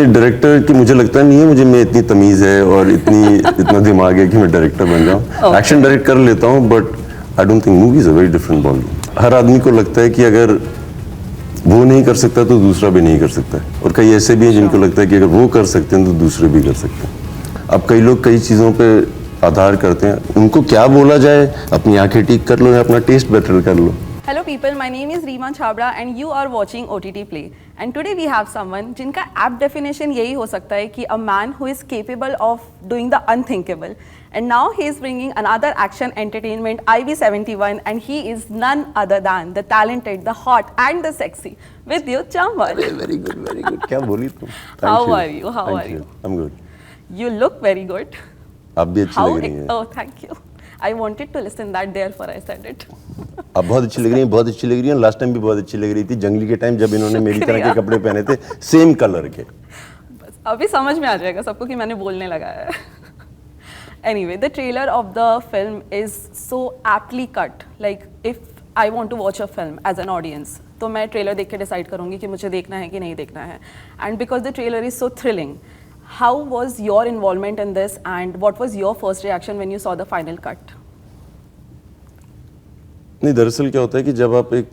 नहीं, डायरेक्टर की मुझे लगता नहीं है मुझे में इतनी तमीज़ है और इतना दिमाग है कि मैं डायरेक्टर बन जाऊँ। एक्शन डायरेक्ट कर लेता हूँ but I don't think movies a very different ball. हर आदमी को लगता है कि अगर वो नहीं कर सकता तो दूसरा भी नहीं कर सकता है, और कई ऐसे भी हैं जिनको लगता है कि अगर वो कर सकते हैं तो दूसरे भी कर सकते हैं। अब कई लोग कई चीज़ों पे आधार करते हैं, उनको क्या बोला जाए, अपनी आंखें ठीक कर लो या अपना टेस्ट बेटर कर लो। Hello people, my name is Reema Chhabra and you are watching OTT Play. And today we have someone जिनका apt definition यही हो सकता है कि a man who is capable of doing the unthinkable. And now he is bringing another action entertainment IB71 and he is none other than the talented, the hot and the sexy Vidyut Chamwal. Very good very good. क्या बोली तुम? How are you? How are you? I'm good. You look very good. आप भी अच्छी लग रही हैं। Oh, thank you. I wanted to listen that, therefore I said it. आप बहुत अच्छी लग रही हैं, बहुत अच्छी लग रही हैं। लास्ट टाइम भी बहुत अच्छी लग रही थी जंगली के टाइम, जब इन्होंने मेरी तरह के कपड़े पहने थे सेम कलर के। बस अभी समझ में आ जाएगा सबको कि मैंने बोलने लगाया है। Anyway, the trailer of the film is so aptly cut. Like if I want to watch a film as an audience, तो मैं ट्रेलर देख के डिसाइड करूँगी कि मुझे देखना है कि नहीं देखना है। And because the trailer is so thrilling, how was your involvement in this and what was your first reaction when you saw the final cut? नहीं, दरअसल क्या होता है कि जब आप एक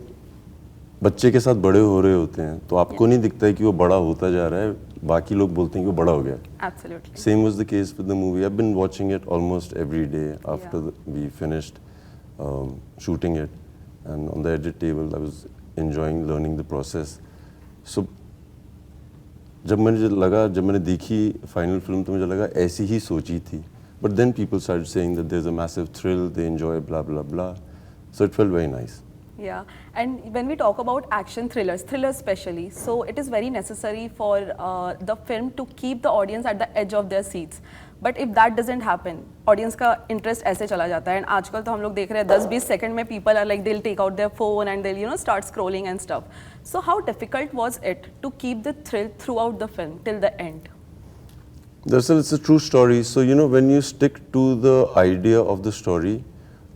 बच्चे के साथ बड़े हो रहे होते हैं तो आपको नहीं दिखता है कि वो बड़ा होता जा रहा है, बाकी लोग बोलते हैं कि वो बड़ा हो गया है। Absolutely. Same was the case with the movie. I've been watching it almost every day after we finished shooting it, and on the edit table I was enjoying learning the process. So जब मैंने देखी final film तो मुझे लगा ऐसी ही सोची थी, but then people started saying that there's a massive thrill, they enjoy blah blah blah, so it felt very nice. Yeah, and when we talk about action thrillers especially, so it is very necessary for the film to keep the audience at the edge of their seats. But if that doesn't happen, audience का interest ऐसे चला जाता है। And आजकल तो हम लोग देख रहे हैं 10-20 सेकंड में people are like they'll take out their phone and they'll start scrolling and stuff. So how difficult was it to keep the thrill throughout the film till the end? दरअसल it's a true story, so when you stick to the idea of the story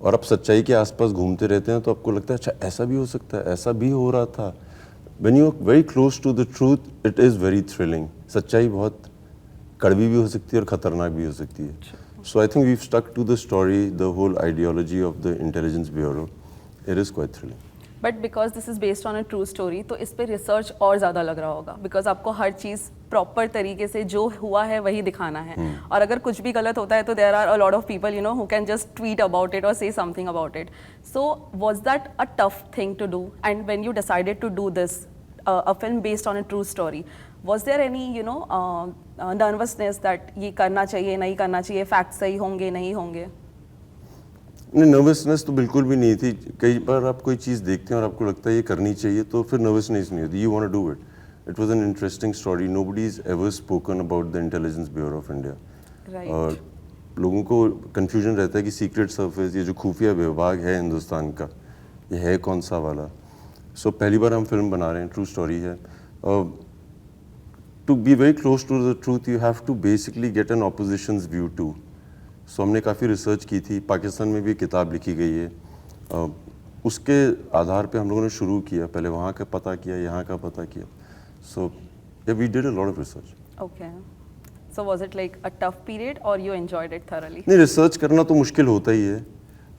और आप सच्चाई के आसपास घूमते रहते हैं तो आपको लगता है अच्छा ऐसा भी हो सकता है, ऐसा भी हो रहा था। When you are very close to the truth, it is very thrilling. सच्चाई बहुत कड़वी भी हो सकती है और खतरनाक भी हो सकती है। So I think we've stuck to the story, the whole ideology of the intelligence bureau. It is quite thrilling. But because this is based on a true story, तो इस पे रिसर्च और ज़्यादा लग रहा होगा, because आपको हर चीज़ प्रॉपर तरीके से जो हुआ है वही दिखाना है। और अगर कुछ भी गलत होता है तो there are a lot of people who can just tweet about it or say something about it. So was that a tough thing to do? And when you decided to do this, a film based on a true story, was there any nervousness that ये करना चाहिए नहीं करना चाहिए, fact सही होंगे नहीं होंगे? नहीं, नर्वसनेस तो बिल्कुल भी नहीं थी। कई बार आप कोई चीज़ देखते हैं और आपको लगता है ये करनी चाहिए तो फिर नर्वसनेस नहीं होती, you want to do it. It was an interesting story, nobody is ever spoken about the Intelligence Bureau of India. और लोगों को कन्फ्यूजन रहता है कि सीक्रेट सर्विस, ये जो खुफिया विभाग है हिंदुस्तान का, ये है कौन सा वाला। सो पहली बार हम फिल्म बना रहे हैं, ट्रू स्टोरी है। To be very close to the truth you have to basically get an oppositions view too. So हमने काफ़ी रिसर्च की थी, पाकिस्तान में भी एक किताब लिखी गई है, उसके आधार पे हम लोगों ने शुरू किया, पहले वहाँ का पता किया, यहाँ का पता किया। So we did a lot of research. Okay, so was it like a tough period और यू एंजॉयड इट थॉरली? नहीं, रिसर्च करना तो मुश्किल होता ही है,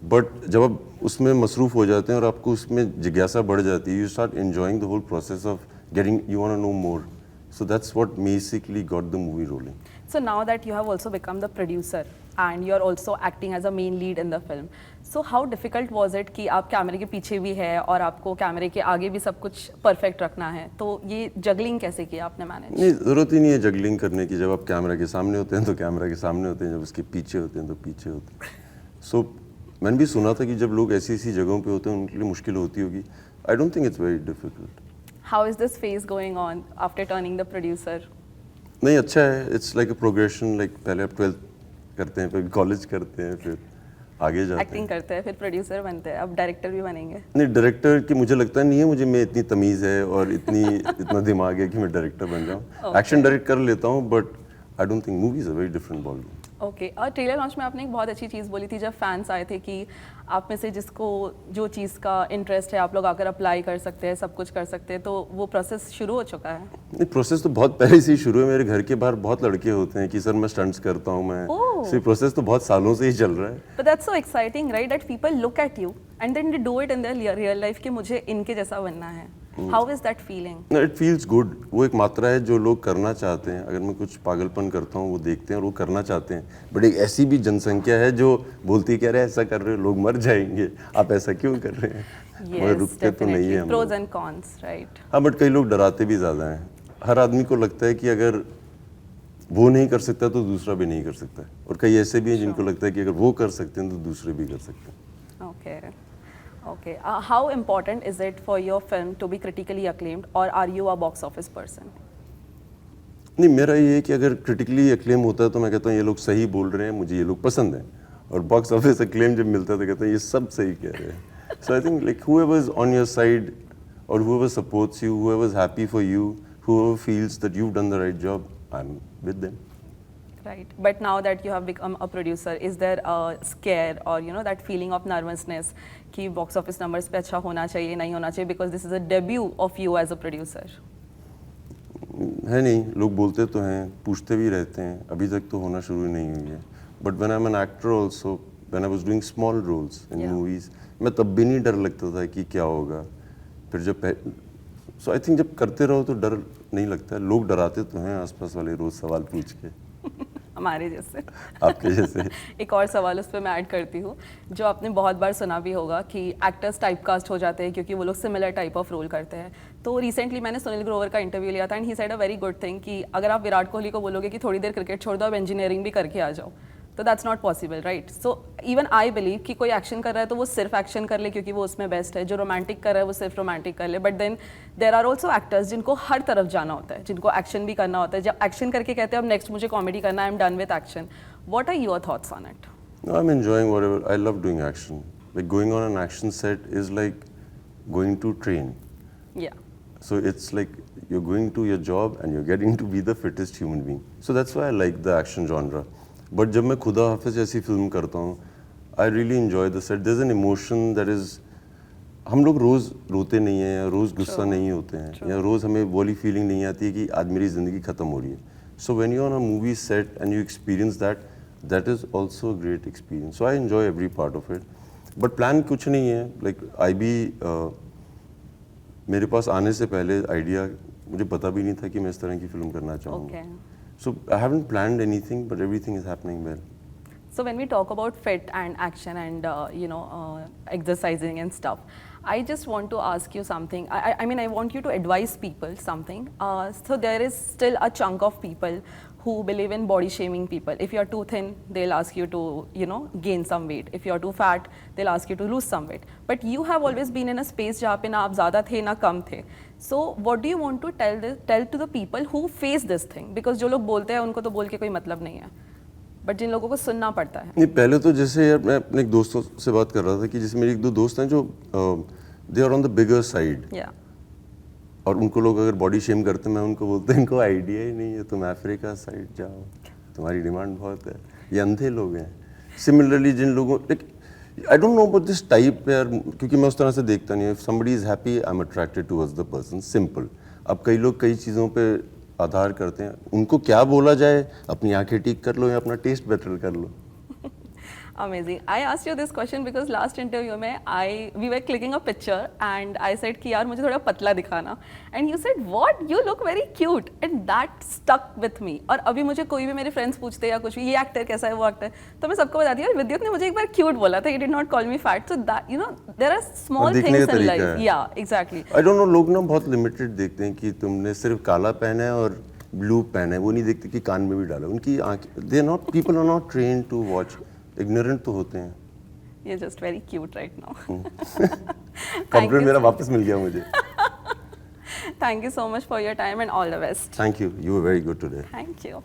बट जब आप उसमें मसरूफ़ हो जाते हैं और आपको उसमें जिज्ञासा बढ़ जाती है, you start enjoying the whole process of getting, you want to know more. So that's what basically got the movie rolling. So now that you have also become the producer and you're also acting as a main lead in the film, so how difficult was it कि आप कैमरे के पीछे भी है और आपको कैमरे के आगे भी सब कुछ परफेक्ट रखना है, तो ये जगलिंग कैसे किया आपने मैनेज? नहीं, ज़रूरत ही नहीं है जगलिंग करने की। जब आप कैमरा के सामने होते हैं तो कैमरा के सामने होते हैं, जब उसके पीछे होते हैं तो पीछे होते हैं। सो मैंने भी सुना था कि जब लोग ऐसी ऐसी जगहों पे होते हैं उनके लिए मुश्किल होती होगी। आई don't think it's very difficult. How is this phase going on after turning the producer? नहीं, अच्छा है। It's like a progression, like पहले आप 12th करते हैं, फिर कॉलेज करते हैं, फिर आगे जाते हैं, एक्टिंग करते हैं, फिर प्रोड्यूसर बनते हैं, अब डायरेक्टर भी बनेंगे। नहीं, डायरेक्टर की मुझे लगता नहीं है मुझे में इतनी तमीज़ है और इतना दिमाग है कि मैं डायरेक्टर बन जाऊँ। एक्शन डायरेक्ट कर लेता हूँ but I don't think movies a very different ball. Okay, और ट्रेलर लॉन्च में आपने एक बहुत अच्छी चीज़ बोली थी जब फैंस आए थे कि आप में से जिसको जो चीज़ का इंटरेस्ट है आप लोग आकर अप्लाई कर सकते हैं, सब कुछ कर सकते हैं, तो वो प्रोसेस शुरू हो चुका है? नहीं, प्रोसेस तो बहुत पहले से ही शुरू है। मेरे घर के बाहर बहुत लड़के होते हैं कि सर मैं स्टंट्स करता हूँ मैं। ओह। प्रोसेस तो बहुत सालों से ही चल रहा है। But that's so exciting, right? That people look at you and then they do it in their real life कि मुझे इनके जैसा बनना है. How is that feeling? No, it feels good. वो एक मात्रा है जो लोग करना चाहते हैं। अगर मैं कुछ पागलपन करता हूँ वो देखते हैं और वो करना चाहते हैं। बट एक ऐसी भी जनसंख्या है जो बोलती है, कह रहे हैं ऐसा कर रहे हो लोग मर जाएंगे, आप ऐसा क्यों कर रहे हैं? मगर रुकते तो नहीं है हम Pros लोग। and cons, right? हाँ, बट कई लोग डराते भी ज़्यादा हैं। हर आदमी को लगता है कि अगर वो नहीं कर सकता तो दूसरा भी नहीं कर सकता है, और कई ऐसे भी हैं जिनको लगता है कि अगर वो कर सकते हैं तो दूसरे भी कर सकते हैं। Okay. Okay. How important is it for your film to be critically acclaimed, or are you a box office person? नहीं, मेरा ये है कि अगर क्रिटिकली एक्लेम होता है तो मैं कहता हूँ ये लोग सही बोल रहे हैं, मुझे ये लोग पसंद हैं, और बॉक्स ऑफिस एक्लेम जब मिलता है तो कहता हूँ ये सब सही कह रहे हैं। So I think like whoever is on your side or whoever supports you, whoever is happy for you, whoever feels that you've done the right job, I'm with them. Right. But now that you have become a producer, is there a scare or that feeling of nervousness कि box office numbers पे अच्छा होना चाहिए, नहीं होना चाहिए, because this is a debut of you as a producer? है नहीं, लोग बोलते तो हैं, पूछते भी रहते हैं, अभी तक तो होना शुरू नहीं हुई है। But when I am an actor also, when I was doing small roles in movies, मैं तब भी नहीं डर लगता था कि क्या होगा। फिर जब सो आई थिंक जब करते रहो तो डर नहीं लगता है। लोग डराते तो हैं आसपास वाले रोज सवाल पूछ के। हमारे जैसे आपके जैसे। एक और सवाल उस पर मैं ऐड करती हूँ, जो आपने बहुत बार सुना भी होगा कि एक्टर्स टाइपकास्ट हो जाते हैं क्योंकि वो लोग सिमिलर टाइप ऑफ रोल करते हैं। तो रिसेंटली मैंने सुनील ग्रोवर का इंटरव्यू लिया था and he said a very good thing कि अगर आप विराट कोहली को बोलोगे कि थोड़ी देर क्रिकेट छोड़ दो, अब इंजीनियरिंग भी करके आ जाओ, तो that's not possible, right? So even I believe कि कोई एक्शन कर रहा है तो वो सिर्फ एक्शन कर ले क्योंकि वो उसमें बेस्ट है, जो रोमांटिक कर रहा है वो सिर्फ रोमांटिक कर ले। But then there are also actors जिनको हर तरफ जाना होता है, जिनको एक्शन भी करना होता है, जब एक्शन करके कहते हैं अब नेक्स्ट मुझे कॉमेडी करना है, I am done with action. What are your thoughts on it? No, I'm enjoying whatever. I love doing action. Like going on an action set is like going to train. Yeah. So it's like you're going to your job and you're getting to be the fittest human being. So that's why I like the action genre. But जब मैं खुदा हाफिज जैसी film करता हूँ, I really enjoy the set. There's an emotion that is, हम लोग रोज़ रोते नहीं हैं या रोज़ गुस्सा नहीं होते हैं या रोज़ हमें वाली फीलिंग नहीं आती है कि आज मेरी ज़िंदगी ख़त्म हो रही है. So when you're on a movie set and you experience that, that is also a great experience. So I enjoy every part of it. But plan कुछ नहीं है. Like I be मेरे पास आने से पहले आइडिया मुझे पता भी नहीं था कि मैं इस तरह की फिल्म करना चाहूँगा. So I haven't planned anything, but everything is happening well. So when we talk about fit and action and exercising and stuff, I just want to ask you something. I mean, I want you to advise people something. So there is still a chunk of people who believe in body shaming people. If you are too thin, they'll ask you to, gain some weight. If you are too fat, they'll ask you to lose some weight. But you have always been in a space जहाँ पे ना आप ज़्यादा थे ना कम थे. So what do you want to tell to the people who face this thing? Because जो लोग बोलते हैं उनको तो बोल के कोई मतलब नहीं है. बट जिन लोगों को सुनना पड़ता है. नहीं, पहले तो जैसे यार मैं अपने एक दोस्तों से बात कर रहा था कि जैसे मेरे एक दो दोस्त हैं जो they are on the bigger side. और उनको लोग अगर बॉडी शेम करते हैं, मैं उनको बोलते हैं इनको आइडिया ही नहीं है, तुम अफ्रीका साइड जाओ, तुम्हारी डिमांड बहुत है. ये अंधे लोग हैं. सिमिलरली जिन लोगों I don't know about this type यार, क्योंकि मैं उस तरह से देखता नहीं. If somebody is happy I am attracted towards the person. Simple. अब कई लोग कई चीज़ों पे आधार करते हैं. उनको क्या बोला जाए, अपनी आंखें ठीक कर लो या अपना टेस्ट बेटर कर लो. Amazing. I asked you this question because last interview में we were clicking a picture and I said कि यार मुझे थोड़ा पतला दिखाना, and you said what, you look very cute, and that stuck with me. और अभी मुझे कोई भी मेरे फ्रेंड्स पूछते हैं या कुछ भी, ये एक्टर कैसा है, वो एक्टर, तो मैं सबको बताती हूँ विद्युत ने मुझे एक बार क्यूट बोला था. He did not call me fat. So that there are small things in life. Yeah, exactly. I don't know, लोग ना बहुत लिमिटेड देखते हैं कि तुमने सिर्फ काला पहना है और ब्लू पहना है. वो नहीं देखते कि कान में भी डाला. उनकी आंखें, they are not, people are not trained to watch. Ignorant तो होते हैं. You're just very cute right now. Compliment मेरा वापस मिल गया मुझे. Thank you so much for your time and all the best. Thank you. You were very good today. Thank you.